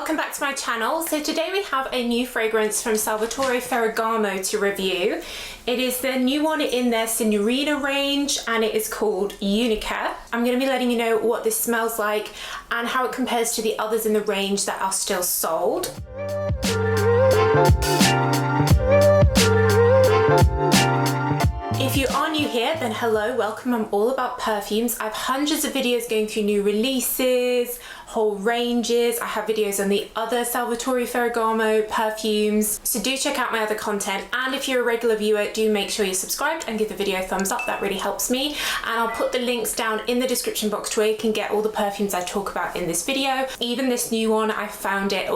welcome back to my channel. So today we have a new fragrance from Salvatore Ferragamo to review. It is the new one in their Signorina range and it is called Unica. I'm going to be letting you know what this smells like and how it compares to the others in the range that are still sold. If you are new here, then hello, welcome. I'm all about perfumes. I have hundreds of videos going through new releases, whole ranges. I have videos on the other Salvatore Ferragamo perfumes, so do check out my other content. And if you're a regular viewer, do make sure you're subscribed and give the video a thumbs up. That really helps me. And I'll put the links down in the description box to where you can get all the perfumes I talk about in this video. Even this new one, I found it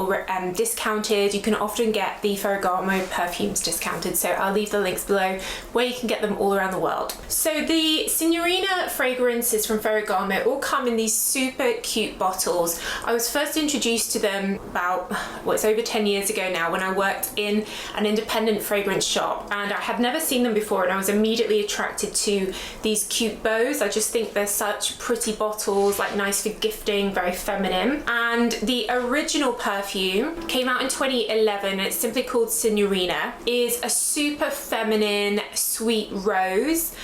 discounted. You can often get the Ferragamo perfumes discounted, so I'll leave the links below where you can get them all around the world. So the Signorina fragrances from Ferragamo all come in these super cute bottles. I was first introduced to them about, well, it's over 10 years ago now, when I worked in an independent fragrance shop, and I had never seen them before, and I was immediately attracted to these cute bows. I just think they're such pretty bottles, like nice for gifting, very feminine. And the original perfume came out in 2011 and it's simply called Signorina. Is a super feminine, sweet rose.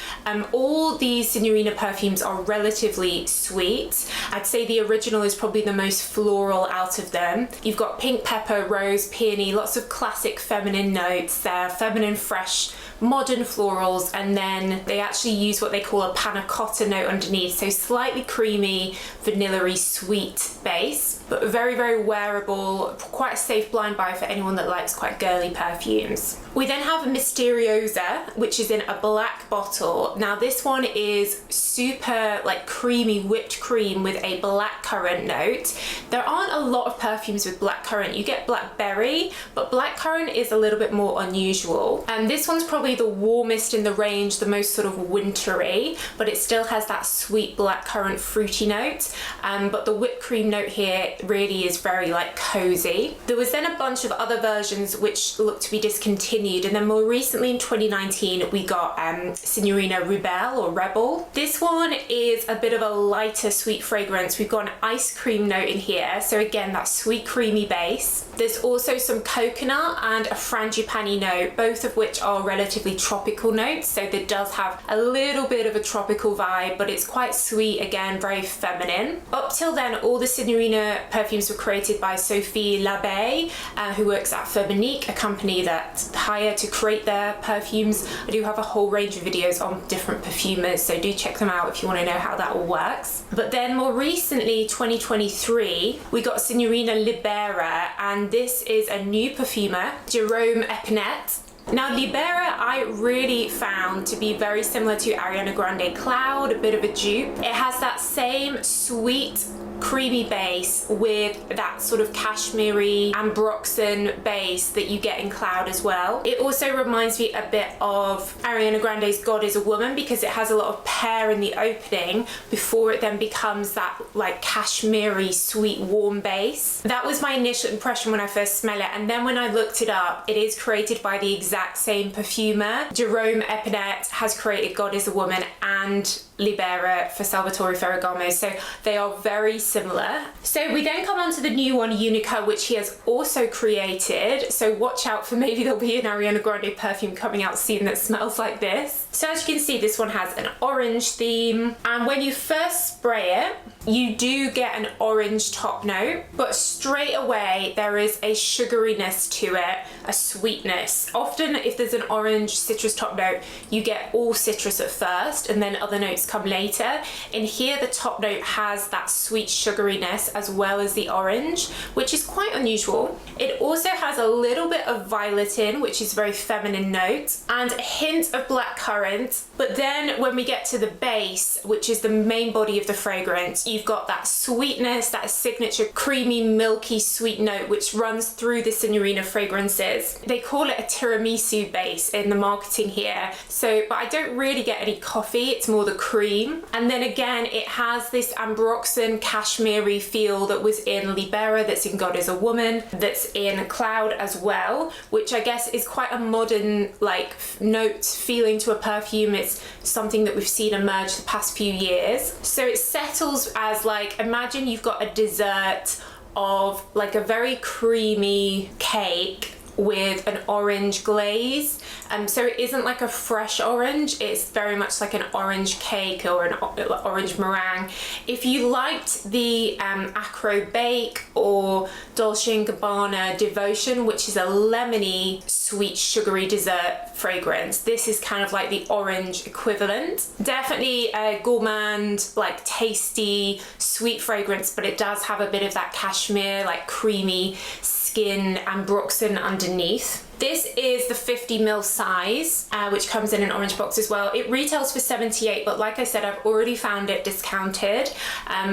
All these Signorina perfumes are relatively sweet. I'd say the original is probably the most floral out of them. You've got pink pepper, rose, peony, lots of classic feminine notes there, feminine, fresh, modern florals, and then they actually use what they call a panna cotta note underneath, so slightly creamy, vanilla-y, sweet base, but very, very wearable, quite a safe blind buy for anyone that likes quite girly perfumes. We then have Misteriosa, which is in a black bottle. Now this one is super like creamy whipped cream with a blackcurrant note. There aren't a lot of perfumes with blackcurrant. You get blackberry, but blackcurrant is a little bit more unusual. And this one's probably the warmest in the range, the most sort of wintry, but it still has that sweet blackcurrant fruity note. But the whipped cream note here really is very like cozy. There was then a bunch of other versions which looked to be discontinued, and then more recently in 2019 we got Signorina Libera or Rebel. This one is a bit of a lighter sweet fragrance. We've got an ice cream note in here, so again that sweet creamy base. There's also some coconut and a frangipani note, both of which are relatively tropical notes, so there does have a little bit of a tropical vibe, but it's quite sweet, again very feminine. Up till then all the Signorina perfumes were created by Soki London, who works at Firmenich, a company that hire to create their perfumes. I do have a whole range of videos on different perfumers, so do check them out if you want to know how that all works. But then more recently, 2023, we got Signorina Libera, and this is a new perfumer, Jerome Epinette. Now Libera I really found to be very similar to Ariana Grande Cloud, a bit of a dupe. It has that same sweet creamy base with that sort of cashmere ambroxan base that you get in Cloud as well. It also reminds me a bit of Ariana Grande's God Is a Woman, because it has a lot of pear in the opening before it then becomes that like cashmere sweet warm base. That was my initial impression when I first smelled it, and then when I looked it up, it is created by the exact same perfumer. Jerome Epinette has created God Is a Woman and Libera for Salvatore Ferragamo, so they are very similar. So we then come on to the new one, Unica, which he has also created, so watch out for maybe there'll be an Ariana Grande perfume coming out soon that smells like this. So as you can see, this one has an orange theme, and when you first spray it, you do get an orange top note, but straight away there is a sugariness to it, a sweetness. Often if there's an orange citrus top note, you get all citrus at first and then other notes come later. In here the top note has that sweet sugariness as well as the orange, which is quite unusual. It also has a little bit of violet in, which is very feminine note, and a hint of blackcurrant. But then when we get to the base, which is the main body of the fragrance, you've got that sweetness, that signature creamy milky sweet note which runs through the Signorina fragrances. They call it a tiramisu base in the marketing here, so but I don't really get any coffee, it's more the cream. And then again it has this ambroxan cashmere feel that was in Libera, that's in God Is a Woman, that's in Cloud as well, which I guess is quite a modern like note feeling to a perfume. It's something that we've seen emerge the past few years. So it settles as like, imagine you've got a dessert of like a very creamy cake with an orange glaze. So it isn't like a fresh orange, it's very much like an orange cake or an orange meringue. If you liked the Acro Bake or Dolce & Gabbana Devotion, which is a lemony, sweet, sugary dessert fragrance, this is kind of like the orange equivalent. Definitely a gourmand, like tasty, sweet fragrance, but it does have a bit of that cashmere, like creamy skin and ambroxan underneath. This is the 50ml size, which comes in an orange box as well. It retails for $78, but like I said, I've already found it discounted.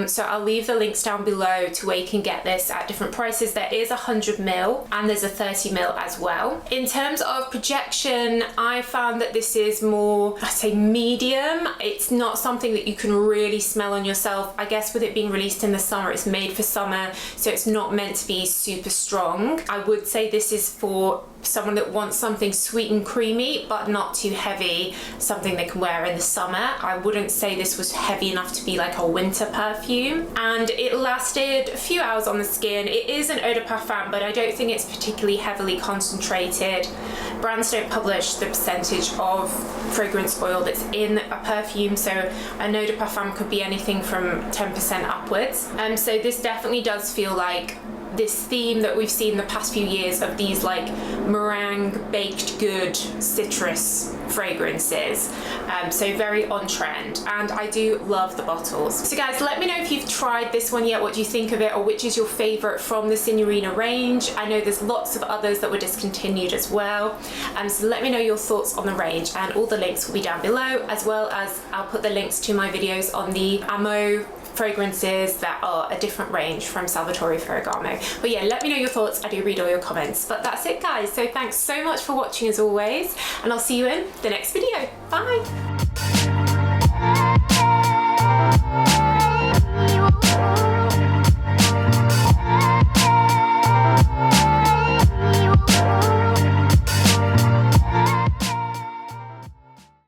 So I'll leave the links down below to where you can get this at different prices. There is 100ml and there's a 30ml as well. In terms of projection, I found that this is more, I'd say medium. It's not something that you can really smell on yourself. I guess with it being released in the summer, it's made for summer, so it's not meant to be super strong. I would say this is for someone that wants something sweet and creamy but not too heavy, something they can wear in the summer. I wouldn't say this was heavy enough to be like a winter perfume, and it lasted a few hours on the skin. It is an eau de parfum, but I don't think it's particularly heavily concentrated. Brands don't publish the percentage of fragrance oil that's in a perfume, so an eau de parfum could be anything from 10% upwards. So this definitely does feel like this theme that we've seen the past few years of these like meringue baked good citrus fragrances. So very on trend, and I do love the bottles. So guys, let me know if you've tried this one yet, what do you think of it, or which is your favorite from the Signorina range. I know there's lots of others that were discontinued as well, so let me know your thoughts on the range, and all the links will be down below, as well as I'll put the links to my videos on the ammo fragrances that are a different range from Salvatore Ferragamo. But yeah, let me know your thoughts. I do read all your comments. But that's it guys, so thanks so much for watching as always, and I'll see you in the next video. Bye.